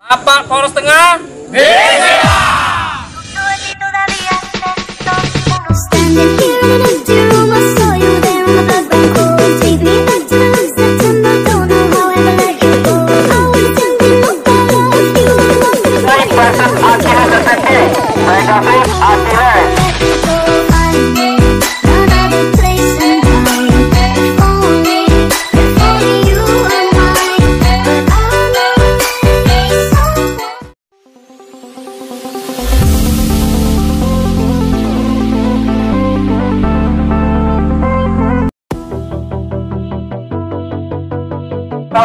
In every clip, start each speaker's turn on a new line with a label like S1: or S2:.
S1: Apa Poros Tengah?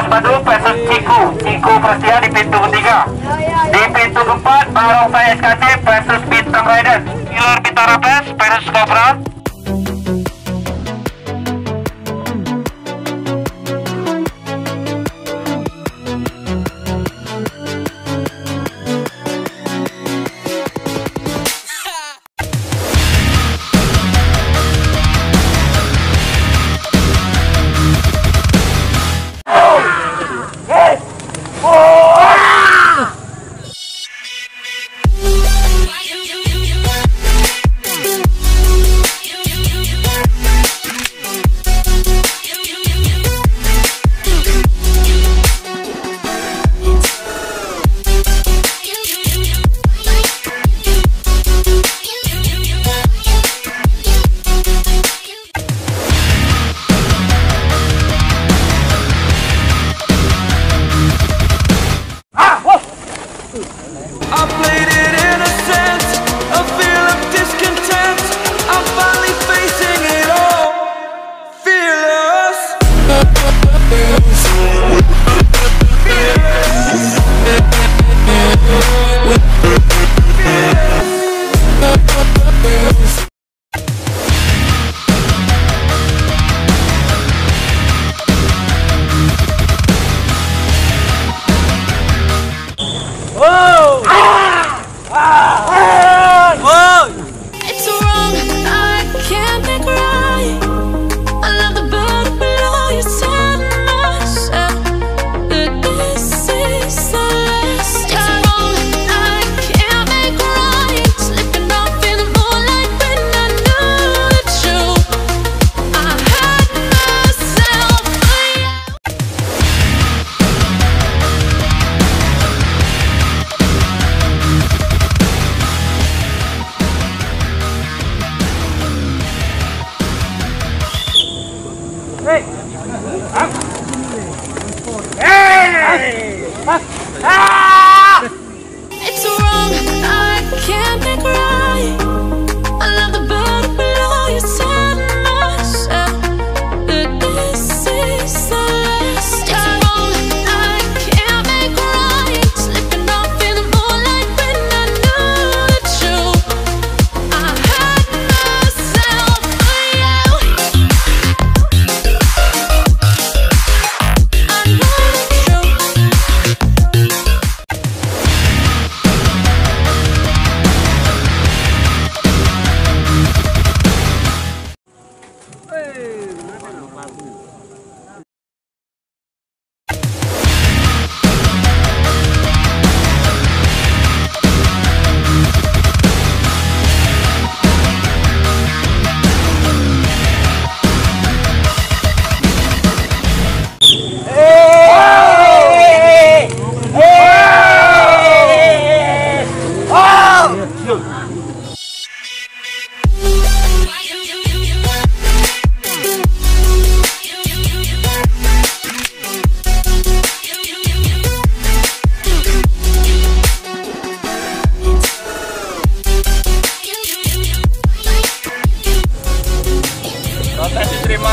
S2: Bandung versus Ciku Prestia di pintu ketiga. Di pintu keempat Borong SKC versus Bintang Riders. Killer Bintang Rapes versus Cobra.
S3: It's wrong, I can't make right. I love the bird below you said myself, but this is the last. It's wrong, I can't make right. Slipping off in the moonlight when I knew the truth. I had myself for you. I know the truth.
S1: Protes diterima.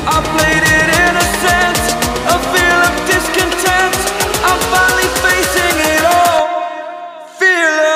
S4: I played it innocent, a feel of discontent. I'm finally facing it all, fearless.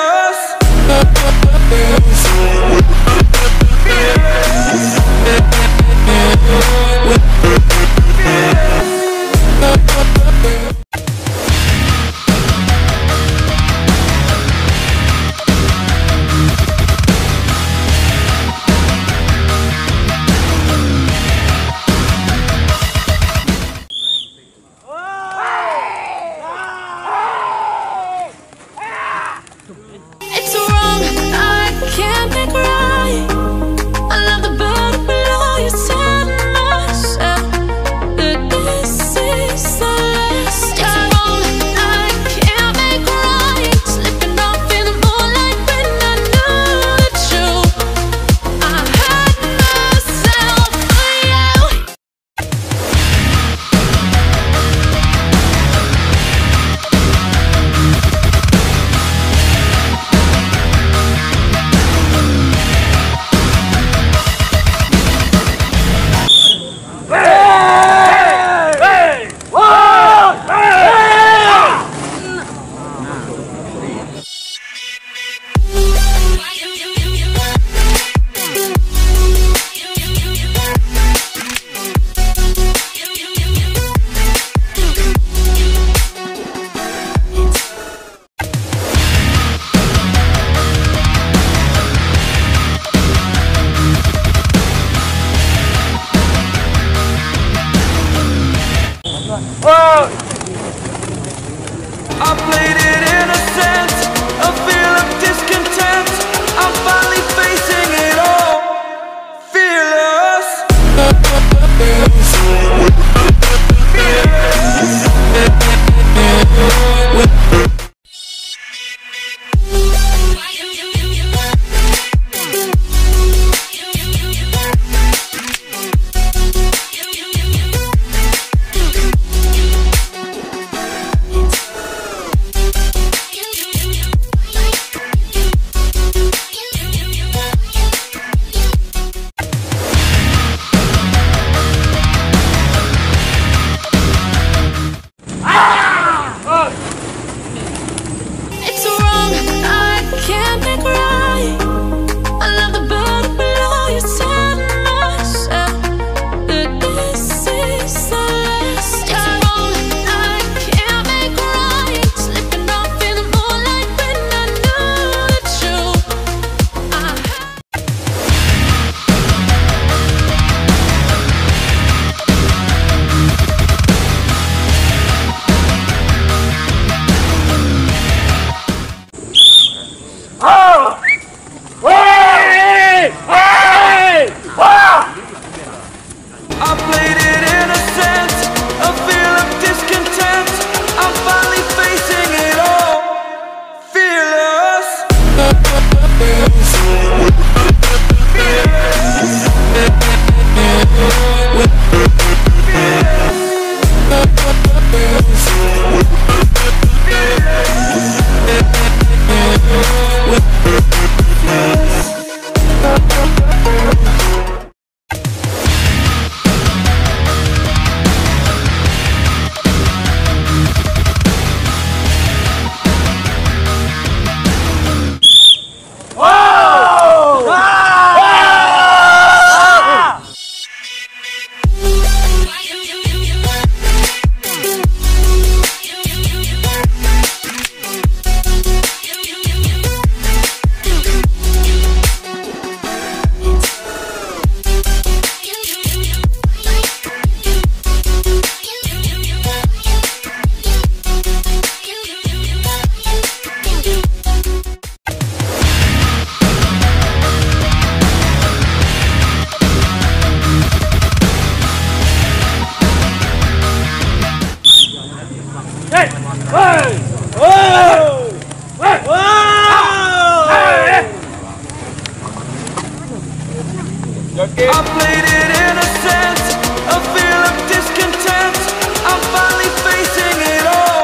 S4: I played it innocent, a feel of discontent. I'm finally facing it all,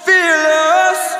S4: fearless.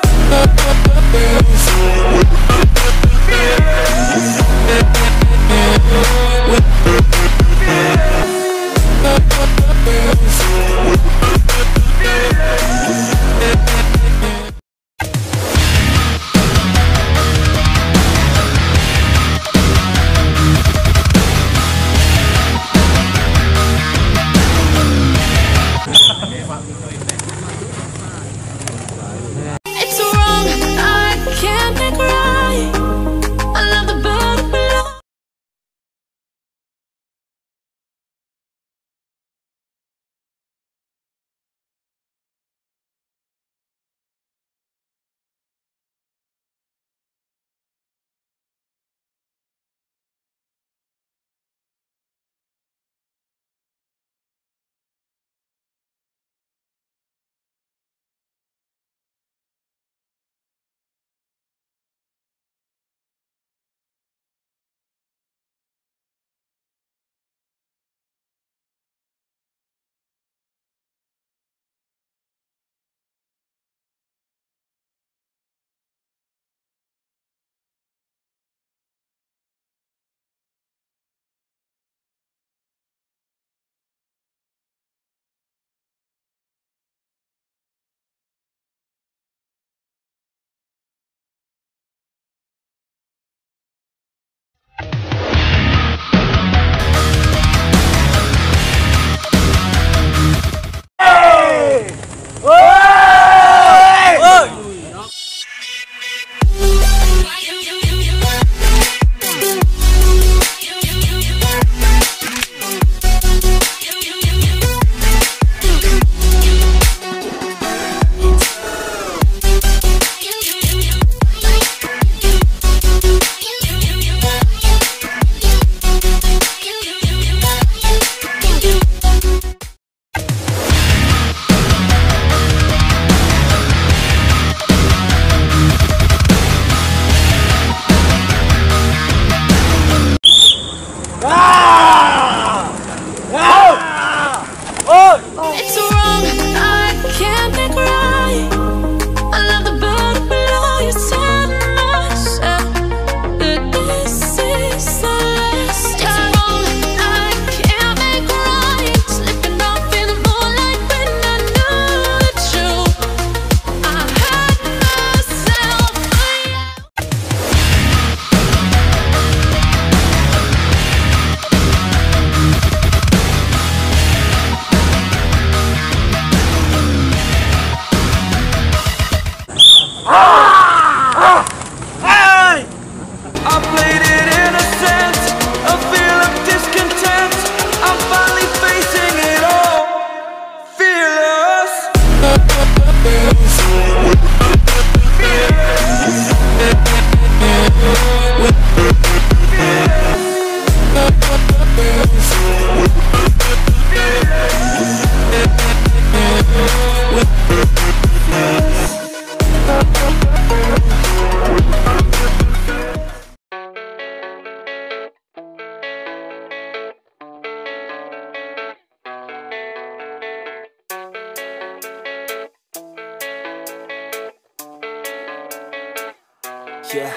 S5: Yeah,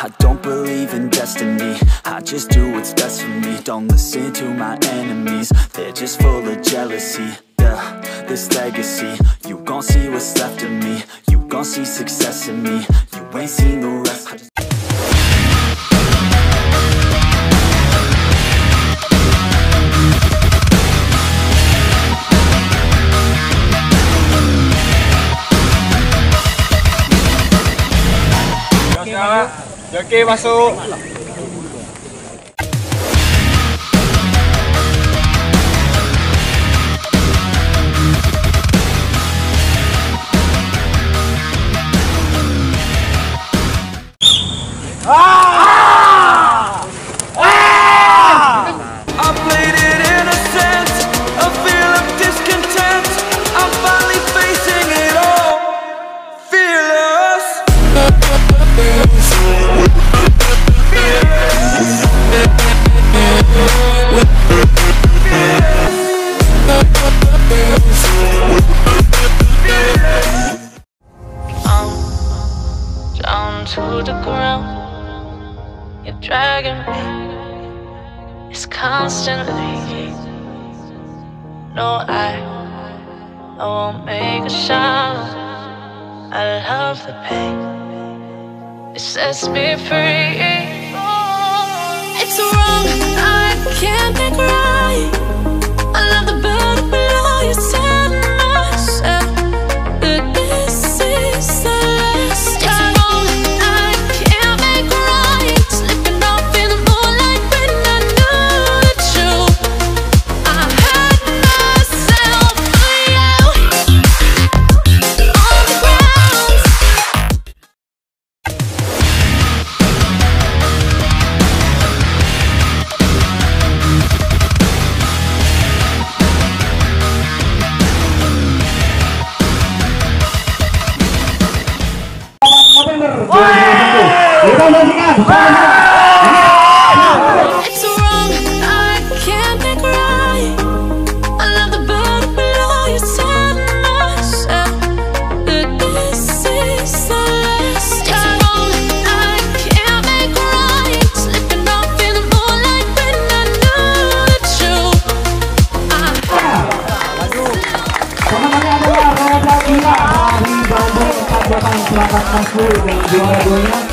S5: I don't believe in destiny, I just do what's best for me. Don't listen to my enemies, they're just full of jealousy. Yeah, this legacy, you gon' see what's left of me. You gon' see success in me, you ain't seen the rest.
S1: Joki masuk.
S4: I played it innocent, a feel of discontent. I'm finally facing it all, fearless.
S3: Down to the ground, you're dragging me. It's constantly. No, I won't make a sound. I love the pain, it sets me free. It's wrong, I can't think right. I love the bird below you, said myself, but this is the last time. It's wrong, I can't make right. Slipping off in the moonlight when I knew the truth. I had myself for you on the ground. It's wrong, I can't think right. I love the bird below you, said myself, but this is the last time. It's wrong, I can't make right. Slipping off in the moonlight when I knew the truth.
S6: Pemenangnya adalah Roda Gila dari Bandung 4 selamat masuk dan juara duanya